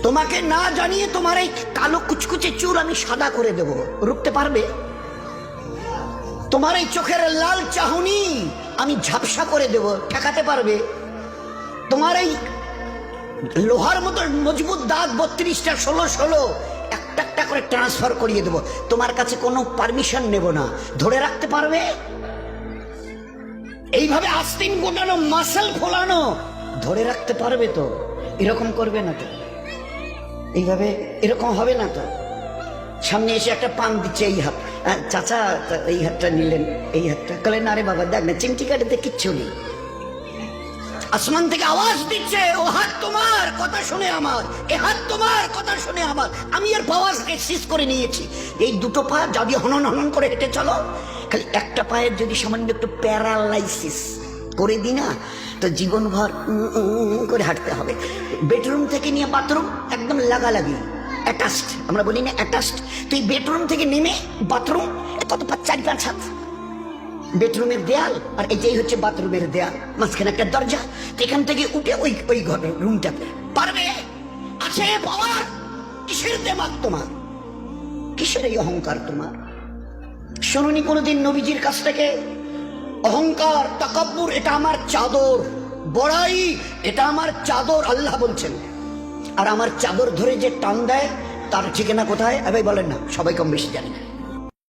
তোমাকে না জানিয়ে তোমার এই কালো কুচকুচে চুল আমি সাদা করে দেব, রুখতে পারবে? তোমার এই চোখের লাল চাহনি আমি ঝাপসা করে দেব, ঠেকাতে পারবে? তোমার এই লোহার মতো মজবুত দাঁত 32টা 16 একটা একটা করে ট্রান্সফার করিয়ে দেব, তোমার কাছে কোনো পারমিশন নেব না, ধরে রাখতে পারবে? এইভাবে আস্তিন গোটানো মাসল ফোলানো ধরে রাখতে পারবে তো? এরকম করবে না তো? এইভাবে এরকম হবে না তো? সামনে এসে একটা পান দিচ্ছে, এই হাত, চাচা এই হাতটা নিলেন, এই হাতটা কলেন, আরে বাবা দেখ না চিমটি কাটাতে কিচ্ছু নেই। আসমান থেকে আওয়াজ দিচ্ছে, ও হাত তোমার কথা শুনে আমার, এ হাত তোমার কথা শুনে আমার। আমি এর পাওয়ার সিজ করে নিয়েছি। এই দুটো পা যদি হনন হনন করে হেঁটে চলো, খালি একটা পায়ের যদি সামান্য একটু প্যারালাইসিস করে দিই না, তো জীবনভর করে হাঁটতে হবে। বেডরুম থেকে নিয়ে বাথরুম একদম লাগালাগি, অ্যাটাচড, আমরা বলি না অ্যাটাচড। তুই বেডরুম থেকে নেমে বাথরুম কত 4-5 হাত, বেডরুমের দেয়াল আর এটাই হচ্ছে বাথরুমের দেয়াল, মাঝখানে একটা দরজা। এখান থেকে উঠে ওই ওই ঘরের রুমটাতে পারবে? আছে পাওয়ার? কিসের দেমাগ তোমার? কিসের এই অহংকার তোমার? শুনুনি কোনোদিন নবীজির কাছ থেকে অহংকার, তাকাব্বুর এটা আমার চাদর, বড়াই এটা আমার চাদর, আল্লাহ বলছেন। আর আমার চাদর ধরে যে টান দেয় তার ঠিকানা কোথায়? এবার বলেন না, সবাই কম বেশি জানে।